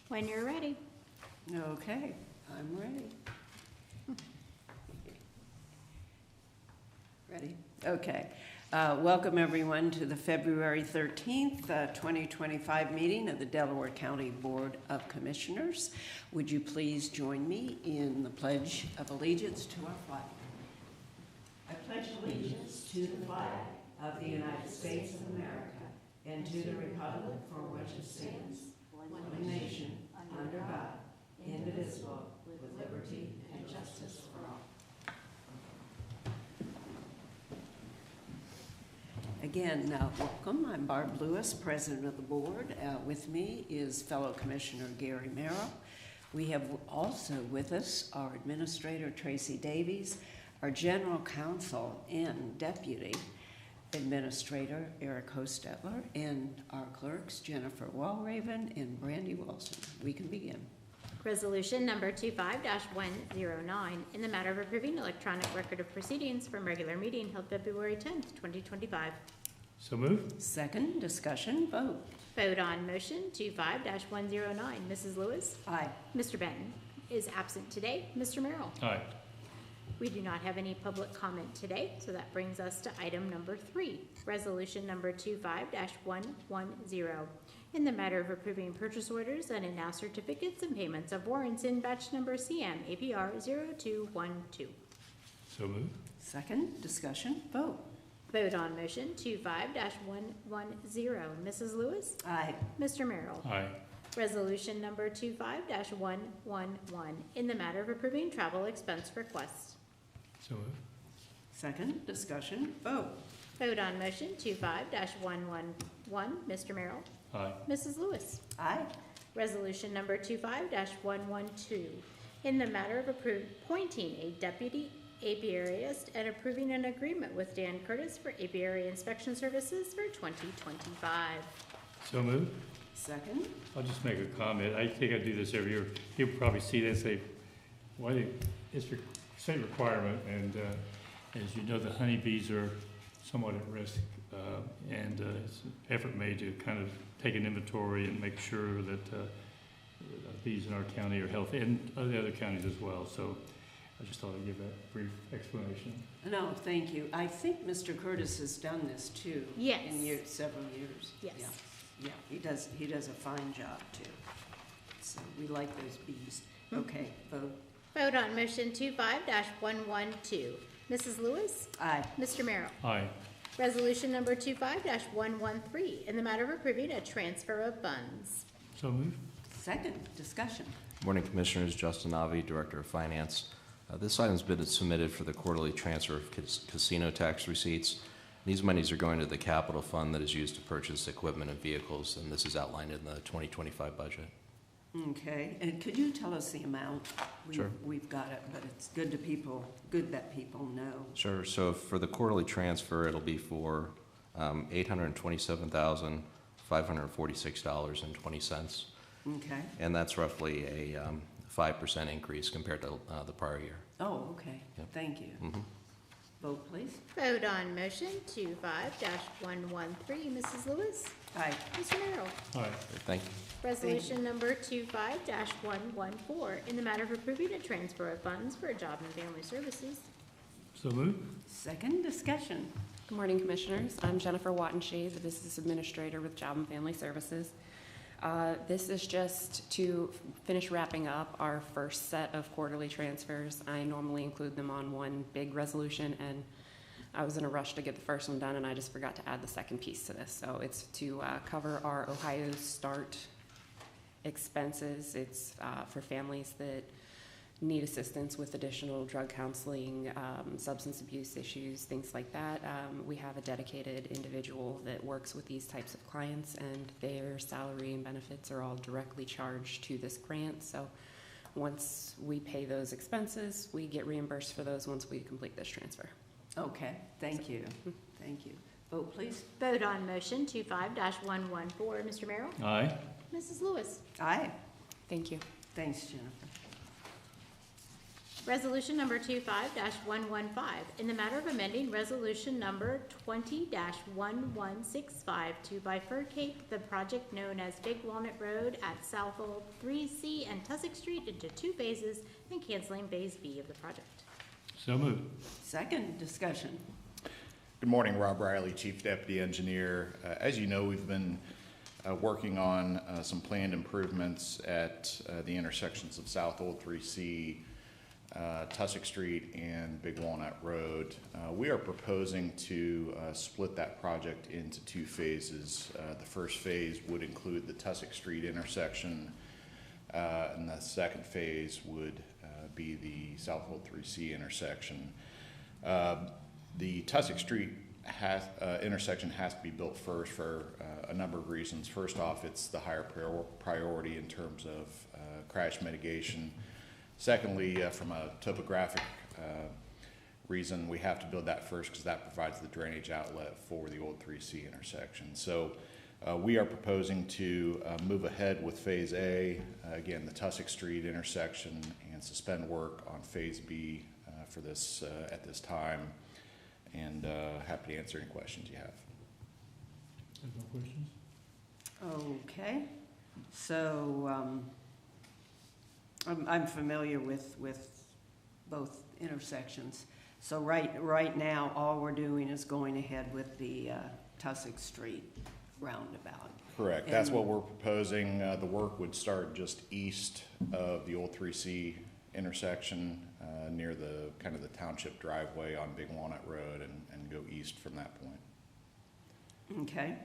When you're ready. Okay, I'm ready. Ready? Okay. Welcome everyone to the February 13th, 2025 meeting of the Delaware County Board of Commissioners. Would you please join me in the Pledge of Allegiance to our flag? I pledge allegiance to the flag of the United States of America and to the republic for which it stands, one nation, under God, indivisible, with liberty and justice for all. Again, welcome. I'm Barb Lewis, President of the Board. With me is fellow Commissioner Gary Merrill. We have also with us our Administrator Tracy Davies, our General Counsel and Deputy Administrator Eric Hostetler, and our clerks Jennifer Walraven and Brandy Wilson. We can begin. Resolution number 25-109 in the matter of approving electronic record of proceedings from regular meeting held February 10th, 2025. So moved. Second, discussion, vote. Vote on motion 25-109. Mrs. Lewis? Aye. Mr. Benton is absent today. Mr. Merrill? Aye. We do not have any public comment today, so that brings us to item number 3, resolution number 25-110, in the matter of approving purchase orders and announced certificates and payments of warrants in batch number CM APR 0212. So moved. Second, discussion, vote. Vote on motion 25-110. Mrs. Lewis? Aye. Mr. Merrill? Aye. Resolution number 25-111, in the matter of approving travel expense requests. So moved. Second, discussion, vote. Vote on motion 25-111. Mr. Merrill? Aye. Mrs. Lewis? Aye. Resolution number 25-112, in the matter of appointing a deputy apiarist and approving an agreement with Dan Curtis for apiary inspection services for 2025. So moved. Second, I'll just make a comment. I think I do this every year. People probably see that and say, why, it's a state requirement, and as you know, the honeybees are somewhat at risk, and it's an effort made to kind of take an inventory and make sure that bees in our county are healthy, and the other counties as well. So I just thought I'd give that brief explanation. no, thank you. I think Mr. Curtis has done this too. Yes. In several years. Yes. Yeah, he does a fine job too. So we like those bees. Okay, vote. Vote on motion 25-112. Mrs. Lewis? Aye. Mr. Merrill? Aye. Resolution number 25-113, in the matter of approving a transfer of funds. So moved. Second, discussion. Morning, Commissioners. Justin Navi, Director of Finance. This item's been submitted for the quarterly transfer of casino tax receipts. These monies are going to the capital fund that is used to purchase equipment and vehicles, and this is outlined in the 2025 budget. Okay, and could you tell us the amount? Sure. We've got it, but it's good that people know. Sure. So for the quarterly transfer, it'll be for $827,546.20. Okay. And that's roughly a 5% increase compared to the prior year. Oh, okay. Yep. Thank you. Mm-hmm. Vote, please. Vote on motion 25-113. Mrs. Lewis? Aye. Mr. Merrill? Aye. Thank you. Resolution number 25-114, in the matter of approving a transfer of funds for Job and Family Services. So moved. Second, discussion. Good morning, Commissioners. I'm Jennifer Wattenshade, the Business Administrator with Job and Family Services. This is just to finish wrapping up our first set of quarterly transfers. I normally include them on one big resolution, and I was in a rush to get the first one done, and I just forgot to add the second piece to this. So it's to cover our Ohio Start expenses. It's for families that need assistance with additional drug counseling, substance abuse issues, things like that. We have a dedicated individual that works with these types of clients, and their salary and benefits are all directly charged to this grant. So once we pay those expenses, we get reimbursed for those once we complete this transfer. Okay, thank you. Thank you. Vote, please. Vote on motion 25-114. Mr. Merrill? Aye. Mrs. Lewis? Aye. Thank you. Thanks, Jennifer. Resolution number 25-115, in the matter of amending resolution number 20-1165 to bifurcate the project known as Big Walnut Road at South Old 3C and Tussock Street into 2 phases and canceling Phase B of the project. So moved. Second, discussion. Good morning, Rob Riley, Chief Deputy Engineer. As you know, we've been working on some planned improvements at the intersections of South Old 3C, Tussock Street, and Big Walnut Road. We are proposing to split that project into 2 phases. The first phase would include the Tussock Street intersection, and the second phase would be the South Old 3C intersection. The Tussock Street intersection has to be built first for a number of reasons. First off, it's the higher priority in terms of crash mitigation. Secondly, from a topographic reason, we have to build that first because that provides the drainage outlet for the old 3C intersection. So we are proposing to move ahead with Phase A, again, the Tussock Street intersection, and suspend work on Phase B for this at this time. And happy to answer any questions you have. Have no questions? Okay, so I'm familiar with both intersections. So right now, all we're doing is going ahead with the Tussock Street roundabout. Correct. That's what we're proposing. The work would start just east of the old 3C intersection near the kind of the township driveway on Big Walnut Road and go east from that point. Okay.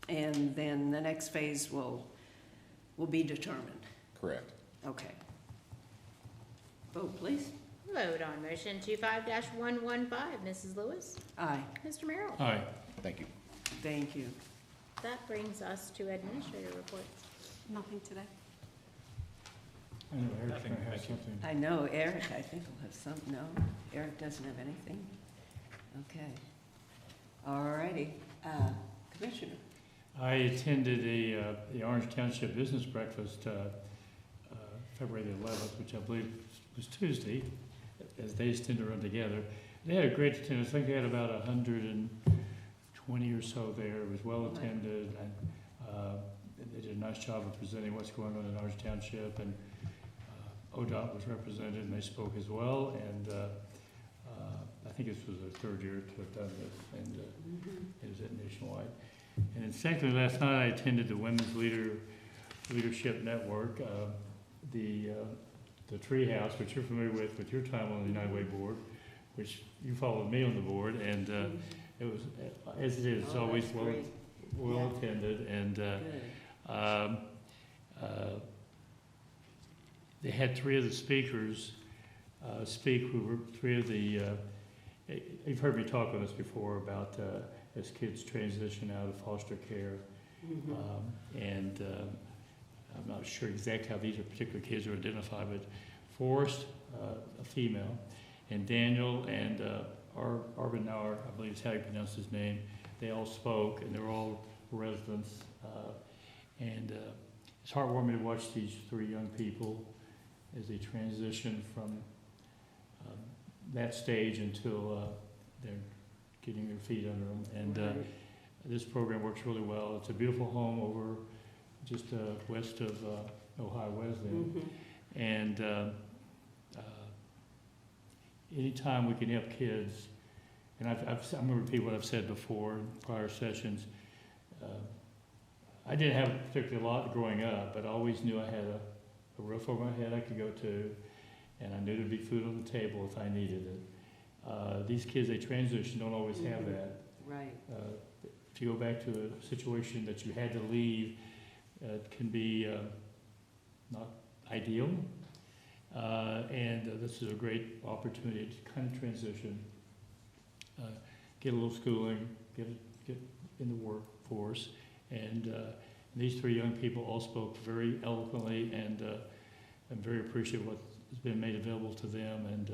And then the next phase will be determined. Correct. Okay. Vote, please. Vote on motion 25-115. Mrs. Lewis? Aye. Mr. Merrill? Aye. Thank you. Thank you. That brings us to administrator reports. Nothing today. I know Eric's gonna have something. I know Eric, I think will have some, no, Eric doesn't have anything. Okay. All righty. Commissioner? I attended the Orange Township Business Breakfast February the 11th, which I believe was Tuesday, as days tend to run together. They had a great attendance. I think they had about 120 or so there. It was well attended, and they did a nice job of presenting what's going on in Orange Township, and ODOT was represented, and they spoke as well. And I think this was their 3rd year to have done this, and it was at Nationwide. And then secondly, last night I attended the Women's Leadership Network, the Treehouse, which you're familiar with your time on the United Way Board, which you followed me on the board, and it was, as it is, it's always well attended, and they had 3 of the speakers speak, who were 3 of the, you've heard me talk on this before about as kids transition out of foster care, and I'm not sure exactly how these particular kids are identified, but Forrest, a female, and Daniel and Arbenauer, I believe is how you pronounce his name, they all spoke, and they're all residents, and it's heartwarming to watch these 3 young people as they transition from that stage until they're getting their feet under them. And this program works really well. It's a beautiful home over just west of Ohio Wesleyan. And anytime we can help kids, and I'm going to repeat what I've said before in prior sessions, I didn't have particularly a lot growing up, but I always knew I had a roof over my head I could go to, and I knew there'd be food on the table if I needed it. These kids, they transition, don't always have that. Right. To go back to a situation that you had to leave, can be not ideal. And this is a great opportunity to kind of transition, get a little schooling, get in the workforce. And these 3 young people all spoke very eloquently, and I'm very appreciative of what has been made available to them. And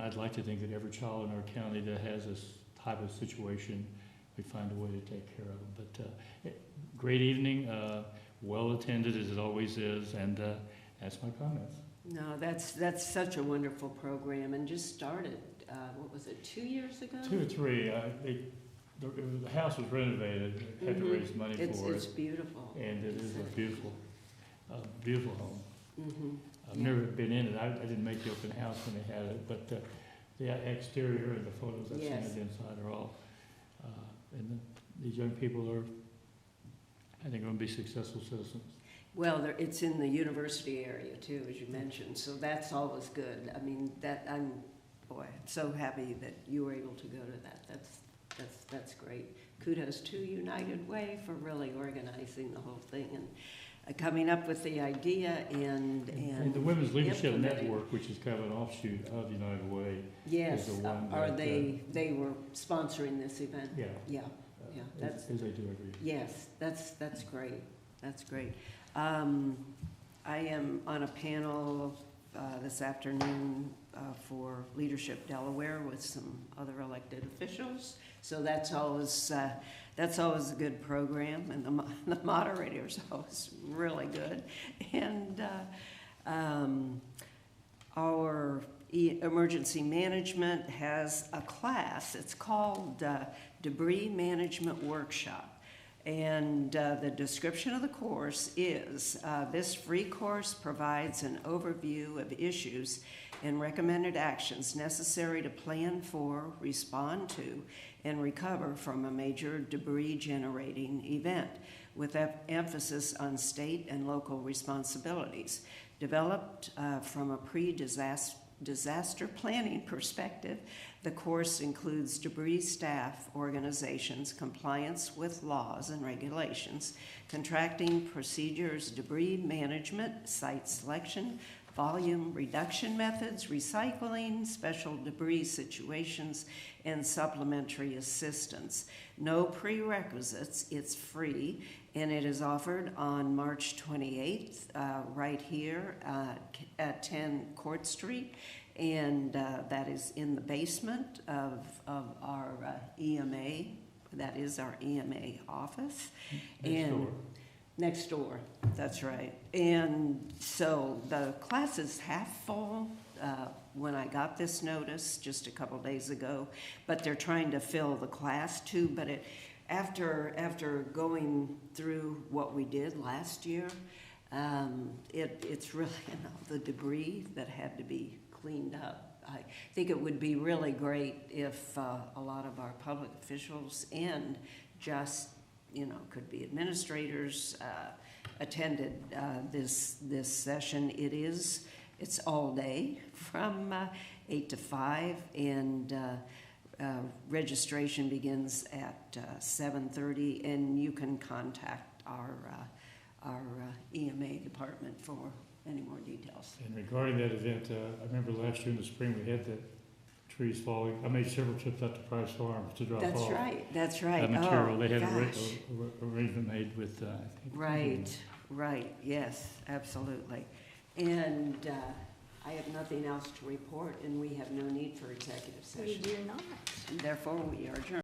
I'd like to think that every child in our county that has this type of situation, we find a way to take care of them. But great evening, well attended as it always is, and that's my comments. No, that's such a wonderful program and just started, what was it, 2 years ago? 2 or 3, the house was renovated, they had to raise money for It's it, beautiful. and it is a beautiful, beautiful home. Mhm. I've never been in it, I didn't make the open house when they had it, but the exterior and the photos I've seen Yes. of the inside are all, these young people are, I think, going to be successful citizens. Well, it's in the university area too, as you mentioned, so that's always good. I mean, boy, so happy that you were able to go to that. That's great. Kudos to United Way for really organizing the whole thing and coming up with the idea and The Women's Leadership implementing. Network, which is kind of an offshoot of United Way, Yes, is the one are that, they were sponsoring this event? yeah. Yeah, yeah, that's, As they do every year. yes, that's great. That's great. I am on a panel this afternoon for Leadership Delaware with some other elected officials. So that's always a good program, and the moderator's always really good. And our emergency management has a class. It's called Debris Management Workshop. And the description of the course is, this free course provides an overview of issues and recommended actions necessary to plan for, respond to, and recover from a major debris generating event, with emphasis on state and local responsibilities. Developed from a pre-disaster planning perspective, the course includes debris staff organizations, compliance with laws and regulations, contracting procedures, debris management, site selection, volume reduction methods, recycling, special debris situations, and supplementary assistance. No prerequisites, it's free, and it is offered on March 28th, right here at 10 Court Street. And that is in the basement of our EMA. That is our EMA office. Next door. Next door, that's right. And so the class is half full when I got this notice just a couple days ago, but they're trying to fill the class too. But after going through what we did last year, it's really, the debris that had to be cleaned up. I think it would be really great if a lot of our public officials and just, could be administrators, attended this session. It's all day from 8 to 5, and registration begins at 7:30, and you can contact our EMA department for any more details. And regarding that event, I remember last year in the spring, we had the trees falling. I made several trips out to Price Farm to drop off. That's right. That material. Oh, They had gosh. a arrangement made with, I think. Right, yes, absolutely. And I have nothing else to report, and we have no need for executive We session. do not. Therefore, we are adjourned.